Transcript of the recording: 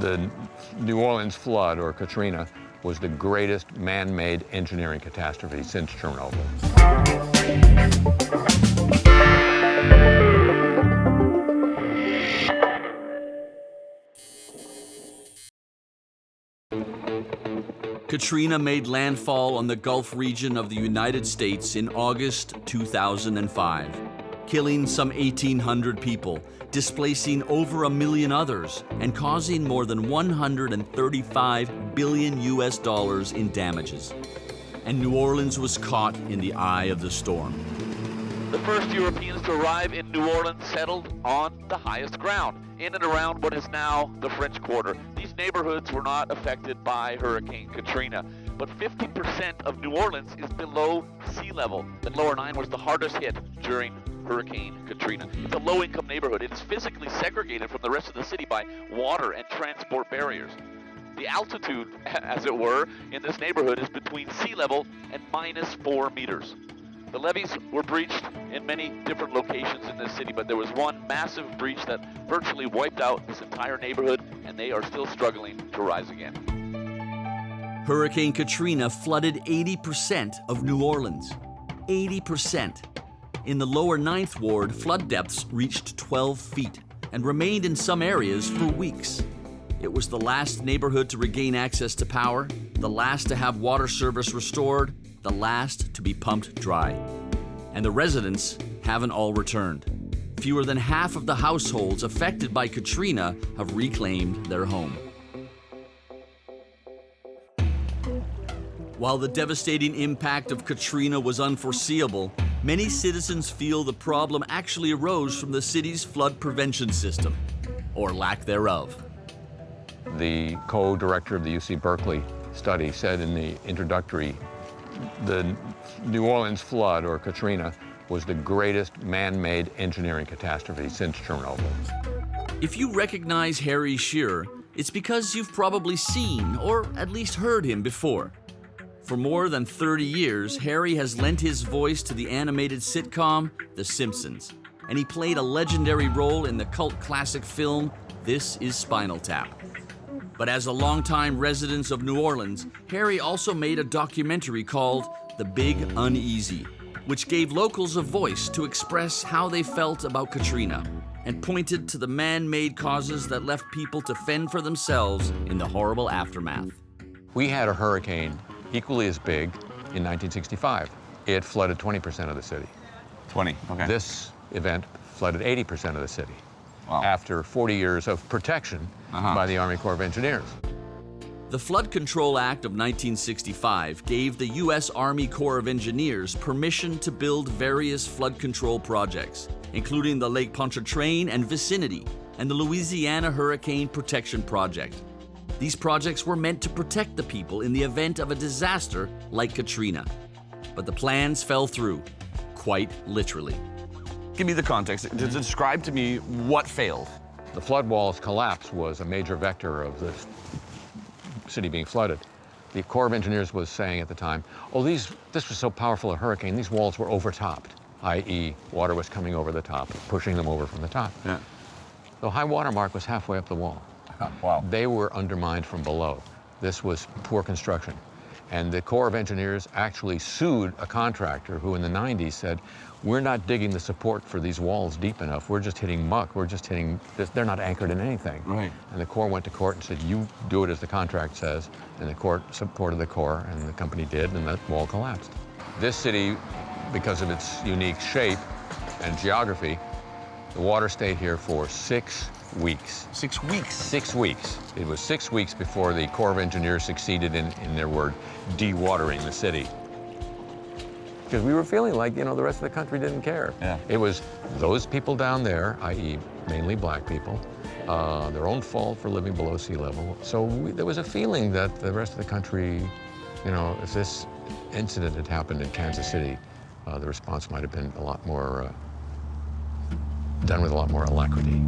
The New Orleans flood, or Katrina, was the greatest man-made engineering catastrophe since Chernobyl. Katrina made landfall on the Gulf region of the United States in August 2005, killing some 1,800 people, displacing over 1 million others, and causing more than $135 billion in damages. And New Orleans was caught in the eye of the storm. The first Europeans to arrive in New Orleans settled on the highest ground, in and around what is now the French Quarter. These neighborhoods were not affected by Hurricane Katrina, but 50% of New Orleans is below sea level. The lower 9 was the hardest hit during Hurricane Katrina. It's a low-income neighborhood. It is physically segregated from the rest of the city by water and transport barriers. The altitude, as it were, in this neighborhood is between sea level and -4 meters. The levees were breached in many different locations in this city, but there was one massive breach that virtually wiped out this entire neighborhood, and they are still struggling to rise again. Hurricane Katrina flooded 80% of New Orleans. 80%. In the lower 9th Ward, flood depths reached 12 feet and remained in some areas for weeks. It was the last neighborhood to regain access to power, the last to have water service restored, the last to be pumped dry. And the residents haven't all returned. Fewer than half of the households affected by Katrina have reclaimed their home. While the devastating impact of Katrina was unforeseeable, many citizens feel the problem actually arose from the city's flood prevention system, or lack thereof. The co-director of the UC Berkeley study said in the introductory, the New Orleans flood, or Katrina, was the greatest man-made engineering catastrophe since Chernobyl. If you recognize Harry Shearer, it's because you've probably seen, or at least heard him before. For more than 30 years, Harry has lent his voice to the animated sitcom The Simpsons, and he played a legendary role in the cult classic film This Is Spinal Tap. But as a longtime resident of New Orleans, Harry also made a documentary called The Big Uneasy, which gave locals a voice to express how they felt about Katrina and pointed to the man-made causes that left people to fend for themselves in the horrible aftermath. We had a hurricane equally as big in 1965. It flooded 20% of the city. 20, okay. This event flooded 80% of the city. Wow. After 40 years of protection by the Army Corps of Engineers. The Flood Control Act of 1965 gave the U.S. Army Corps of Engineers permission to build various flood control projects, including the Lake Pontchartrain and vicinity, and the Louisiana Hurricane Protection Project. These projects were meant to protect the people in the event of a disaster like Katrina. But the plans fell through, quite literally. Give me the context. Describe to me what failed. The flood wall's collapse was a major vector of the city being flooded. The Corps of Engineers was saying at the time, oh, this was so powerful a hurricane, these walls were overtopped, i.e. water was coming over the top, pushing them over from the top. Yeah. The high water mark was halfway up the wall. Wow. They were undermined from below. This was poor construction. And the Corps of Engineers actually sued a contractor who in the 90s said, we're not digging the support for these walls deep enough. We're just hitting muck. We're just hitting, they're not anchored in anything. Right. And the Corps went to court and said, you do it as the contract says. And the court supported the Corps, and the company did, and that wall collapsed. This city, because of its unique shape and geography, the water stayed here for 6 weeks. 6 weeks? 6 weeks. It was 6 weeks before the Corps of Engineers succeeded in their word, dewatering the city. Because we were feeling like, the rest of the country didn't care. Yeah. It was those people down there, i.e. mainly black people, their own fault for living below sea level. So there was a feeling that the rest of the country, if this incident had happened in Kansas City, the response might have been a lot more, done with a lot more alacrity.